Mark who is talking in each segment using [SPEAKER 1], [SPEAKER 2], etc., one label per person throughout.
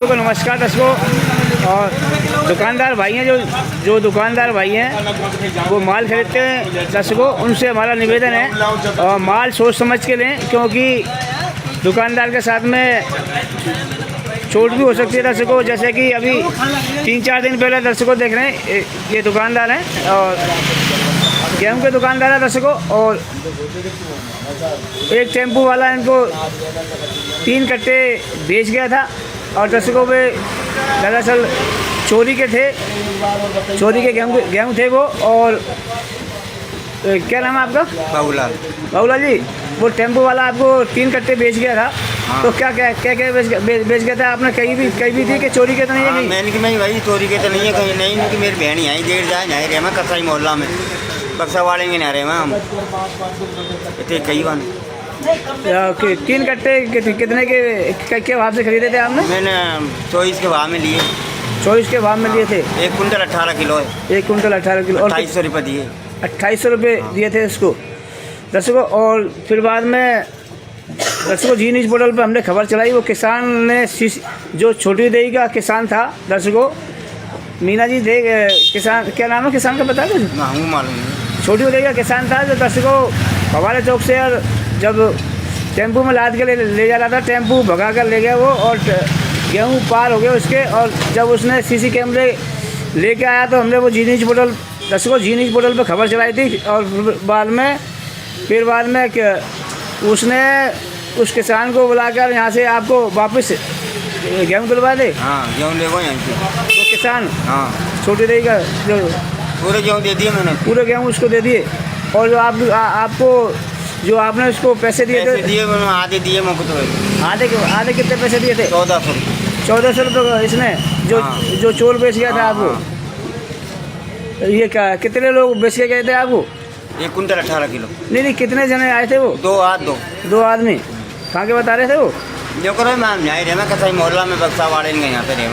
[SPEAKER 1] को नमस्कार दर्शकों। और दुकानदार भाई हैं जो दुकानदार भाई हैं वो माल खरीदते हैं दर्शकों, उनसे हमारा निवेदन है और माल सोच समझ के लें, क्योंकि दुकानदार के साथ में छूट भी हो सकती है दर्शकों। जैसे कि अभी 3-4 दिन पहले दर्शकों देख रहे हैं, ये दुकानदार हैं और गेहूं के दुकानदार है दर्शकों, और एक टेम्पू वाला इनको 3 कट्टे बेच गया था और दर्शकों पे दरअसल चोरी के गेहूं थे वो। और क्या नाम है आपका? बाबूलाल जी। वो टेम्पो वाला आपको 3 कट्टे बेच गया था। हाँ। तो क्या बेच गया था आपने? कहीं भी थी कि चोरी के तो नहीं है?
[SPEAKER 2] मैंने कि मैं भाई चोरी के तो नहीं है, कहीं नहीं कि मेरी बहन आई देर जाए नहीं रहे मैं कसाई मोहल्ला में बक्सा वाले में नहीं रहे मैं हम इतने कई बार
[SPEAKER 1] 3 कट्टे कितने के भाव से खरीदे थे आपने?
[SPEAKER 2] मैंने 24 के भाव में लिए।
[SPEAKER 1] 24 के भाव में लिए थे।
[SPEAKER 2] 1 कुंटल 18 किलो है।
[SPEAKER 1] 1 कुंटल 18 किलो और
[SPEAKER 2] 2800 रुपये दिए।
[SPEAKER 1] 2800 रुपये दिए थे इसको दर्शकों। और फिर बाद में दर्शकों जी न्यूज़ पोर्टल पर हमने खबर चलाई, वो किसान ने जो छोटी देही का किसान था दर्शकों, मीना जी दे किसान, क्या नाम है किसान का बता दो?
[SPEAKER 2] मालूम।
[SPEAKER 1] छोटी देही का किसान था जो दर्शकों फवारे चौक से और जब टेम्पू में लाद के ले जा रहा था, टेम्पू भगा कर ले गया वो और गेहूँ पार हो गए उसके। और जब उसने सीसी कैमरे लेके आया तो हमने वो जी न्यूज़ पोर्टल दर्शकों जी न्यूज़ पोर्टल पर खबर चलाई थी। और बाद में उसने उस किसान को बुलाकर यहाँ से आपको वापस गेहूँ दिलवा दे।
[SPEAKER 2] हाँ, गेहूँ ले गो यहाँ से
[SPEAKER 1] वो किसान।
[SPEAKER 2] हाँ,
[SPEAKER 1] छोटी देही का जो
[SPEAKER 2] पूरे गेहूँ दे दिए मैंने।
[SPEAKER 1] पूरे गेहूँ उसको दे दिए। और जो आपको जो आपने उसको पैसे दिए थे?
[SPEAKER 2] आधे दिए मुझको। तो
[SPEAKER 1] आधे कितने पैसे दिए थे?
[SPEAKER 2] 1400
[SPEAKER 1] रुपये इसने जो चोर बेच गया था आपको। ये क्या कितने लोग बेच के गए थे आपको?
[SPEAKER 2] 1 कुंटल 18 किलो।
[SPEAKER 1] नहीं, कितने जने आए थे वो?
[SPEAKER 2] 2
[SPEAKER 1] आदमी। कहाँ के बता रहे थे वो?
[SPEAKER 2] जो करो मैम नहीं रहे मैं कसाई मोहल्ला में बक्सा वाले नहीं यहाँ पे रहे।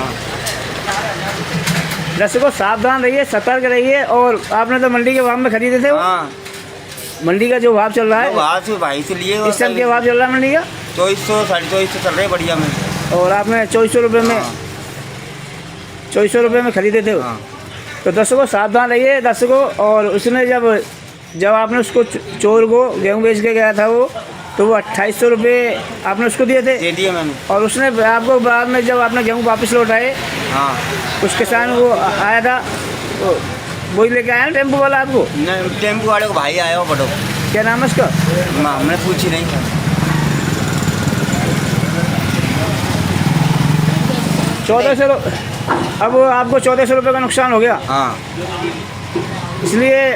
[SPEAKER 1] दर्शकों सावधान रहिए, सतर्क रहिए। और आपने तो मंडी के भाव में खरीदे थे वो?
[SPEAKER 2] हाँ,
[SPEAKER 1] मंडी का जो भाव चल रहा है
[SPEAKER 2] भाव से भाई से लिए
[SPEAKER 1] इस टाइम के भाव चल रहा है मंडी का
[SPEAKER 2] 2400 2450 चल रहे बढ़िया में।
[SPEAKER 1] और आपने 2400 रुपये में 2400 रुपये में खरीदे थे।
[SPEAKER 2] हाँ।
[SPEAKER 1] तो दर्शकों सावधान रहिए दर्शकों। और उसने जब आपने उसको चोर को गेहूँ बेच के गया था वो, तो वो 2800 रुपये आपने उसको दिए थे?
[SPEAKER 2] दे दिए मैंने।
[SPEAKER 1] और उसने आपको बाद में जब आपने गेहूँ वापस लौटाए,
[SPEAKER 2] हाँ,
[SPEAKER 1] उस किसान वो आया था वही लेके आया ना टेम्पो वाला आपको?
[SPEAKER 2] नहीं, टेम्पो वाले को भाई आया हो बड़ो।
[SPEAKER 1] क्या नाम है उसका?
[SPEAKER 2] हमने पूछी नहीं था।
[SPEAKER 1] 1400। अब आपको 1400 रुपये का नुकसान हो गया।
[SPEAKER 2] हाँ,
[SPEAKER 1] इसलिए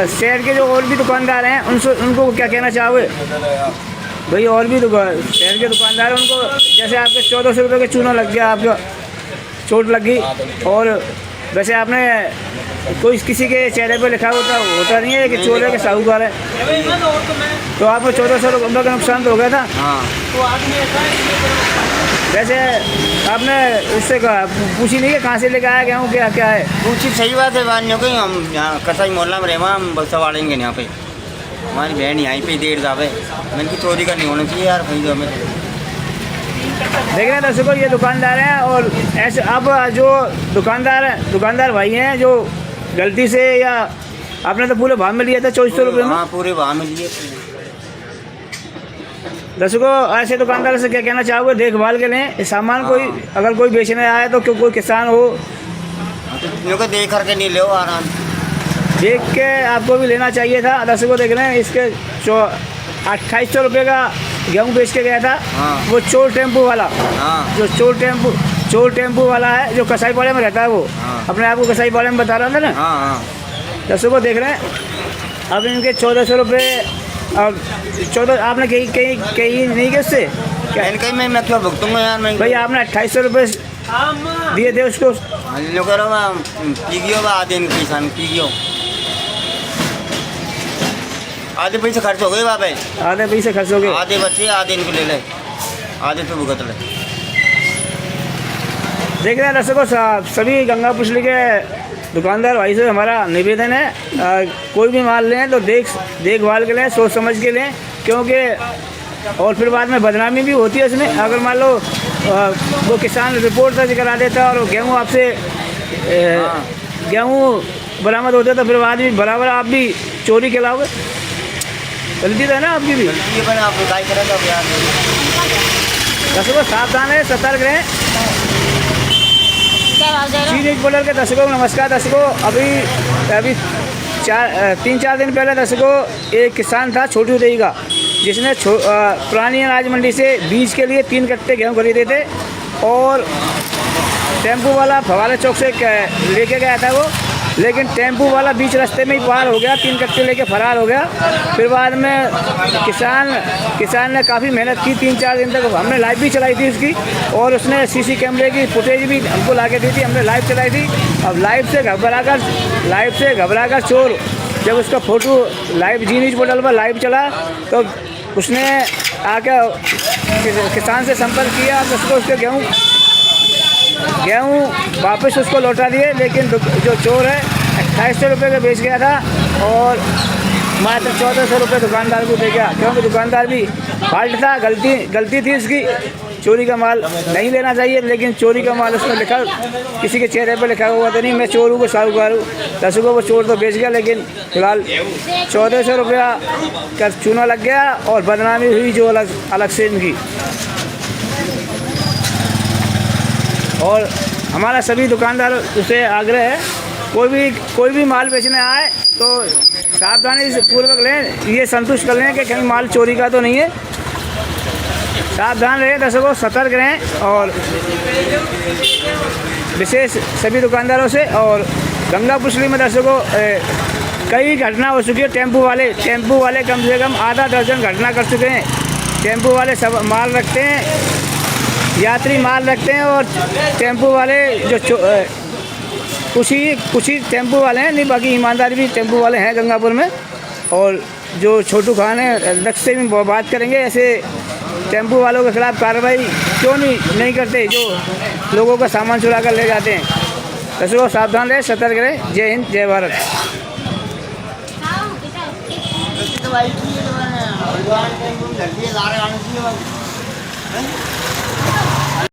[SPEAKER 1] शहर के जो और भी दुकानदार हैं उनको क्या कहना चाहोगे भाई? और भी शहर के दुकानदार हैं, उनको जैसे आपके 1400 रुपये के चूना लग गया, आपका चोट लग गई, और वैसे आपने कोई किसी के चेहरे पे लिखा होता नहीं है कि चोर है कि साहूकार है, तो आपको 1400 रुपये का नुकसान तो हो गया था।
[SPEAKER 2] हाँ।
[SPEAKER 1] वैसे आपने उससे पूछी नहीं कि कहाँ से लेकर आया गेहूँ, क्या है?
[SPEAKER 2] पूछी, सही बात है। बात नहीं हो गई। हम यहाँ कसाई मोहल्ला में रहे, हम बक्सा वालेंगे यहाँ पे। हमारी बहन यहीं पे देर जावे, मैंने की चोरी का नहीं होना चाहिए यार भाई। जो हमें
[SPEAKER 1] देख रहे हैं दर्शकों, ये दुकानदार हैं। और ऐसे अब जो दुकानदार भाई हैं जो गलती से, या आपने तो पूरे भाव में लिया था 2400 रुपये में?
[SPEAKER 2] हाँ, पूरे भाव में लिए।
[SPEAKER 1] दर्शकों ऐसे दुकानदार से क्या कहना चाहोगे? देखभाल के लें सामान।
[SPEAKER 2] हाँ।
[SPEAKER 1] अगर कोई बेचने आए तो कोई किसान हो,
[SPEAKER 2] तो देख करके नहीं ले आराम
[SPEAKER 1] देख के आपको भी लेना चाहिए था। दर्शकों देख रहे हैं, इसके 2800 रुपये का गेहूँ बेच के गया था।
[SPEAKER 2] हाँ।
[SPEAKER 1] वो चोर टेम्पू वाला।
[SPEAKER 2] हाँ।
[SPEAKER 1] जो चोर टेम्पू वाला है, जो कसाई पाड़े में रहता है वो।
[SPEAKER 2] हाँ।
[SPEAKER 1] अपने आप को कसाई पाड़े में बता रहा था ना।
[SPEAKER 2] हाँ।
[SPEAKER 1] दर्शकों देख रहे हैं, अब इनके 1400 रुपये और 14 आपने कहीं नहीं गए उससे क्या?
[SPEAKER 2] कहीं मैं क्यों भुगतूंगा यार मैं
[SPEAKER 1] भाई आपने 2800 रुपये दिए थे उसको।
[SPEAKER 2] करो पीगियो आधे किसान पीगियो, आधे पैसे खर्च हो गए बाबे।
[SPEAKER 1] आधे पैसे खर्च हो गए।
[SPEAKER 2] आधे बच्चे आधे इनको ले ले, आधे तो भुगत ले।
[SPEAKER 1] देख रहे हैं दर्शकों, सभी गंगा पुछली के दुकानदार भाई से हमारा निवेदन है, कोई भी माल लें तो देखभाल के लें, सोच समझ के लें, क्योंकि और फिर बाद में बदनामी भी होती है इसमें। अगर मान लो वो किसान रिपोर्ट दर्ज करा देता और गेहूँ आपसे गेहूँ बरामद होते तो फिर आदमी बराबर आप भी चोरी के लाओगे। गलती तो है ना आपकी भी।
[SPEAKER 2] ये बना आप बताई करा था यार।
[SPEAKER 1] दर्शकों सावधान है, सतर्क रहें। चीन एक्सपोर्टर के दर्शकों को नमस्कार। दर्शकों अभी 3-4 दिन पहले दर्शकों एक किसान था छोटी उदई का, जिसने पुरानी अनाज मंडी से बीज के लिए 3 कट्टे गेहूँ खरीदे थे और टेम्पू वाला फवाले चौक से लेके गया था वो, लेकिन टेम्पू वाला बीच रास्ते में ही पार हो गया, 3 कट्टे लेके फरार हो गया। फिर बाद में किसान ने काफ़ी मेहनत की, 3-4 दिन तक हमने लाइव भी चलाई थी उसकी, और उसने सीसी कैमरे की फुटेज भी हमको ला के दी थी, हमने लाइव चलाई थी। अब लाइव से घबरा कर चोर जब उसका फ़ोटो लाइव जी न्यूज़ पोर्टल पर लाइव चला तो उसने आकर किसान से संपर्क किया तो उसको उसके गेहूँ वापस उसको लौटा दिए, लेकिन जो चोर है 2800 रुपये का बेच गया था और मात्र 1400 रुपये दुकानदार को दे गया, क्योंकि दुकानदार भी फाल्ट था, गलती थी उसकी। चोरी का माल नहीं लेना चाहिए, लेकिन चोरी का माल उसने लिखा, किसी के चेहरे पर लिखा हुआ तो नहीं मैं चोर हूँ को साहूकार हूँ। दर्शकों को चोर तो बेच गया, लेकिन फिलहाल 1400 रुपया का चूना लग गया और बदनामी हुई जो अलग से इनकी। और हमारा सभी दुकानदारों से आग्रह है, कोई भी माल बेचने आए तो सावधानी से पूर्वक लें, ये संतुष्ट कर लें कि कहीं माल चोरी का तो नहीं है। सावधान रहें दर्शकों, सतर्क रहें और विशेष सभी दुकानदारों से। और गंगा पुष्करी में दर्शकों कई घटना हो चुकी है। टेम्पू वाले कम से कम आधा दर्जन घटना कर चुके हैं। टेम्पू वाले सब माल रखते हैं, यात्री माल रखते हैं, और टेम्पू वाले जो कुछ ही टेम्पू वाले हैं, नहीं बाकी ईमानदार भी टेम्पू वाले हैं गंगापुर में। और जो छोटू खान है लक्ष्य से भी बात करेंगे, ऐसे टेम्पू वालों के खिलाफ कार्रवाई क्यों नहीं करते जो लोगों का सामान चुरा कर ले जाते हैं। दर्शकों सावधान रहें, सतर्क रहें। जय हिंद, जय भारत।
[SPEAKER 2] तो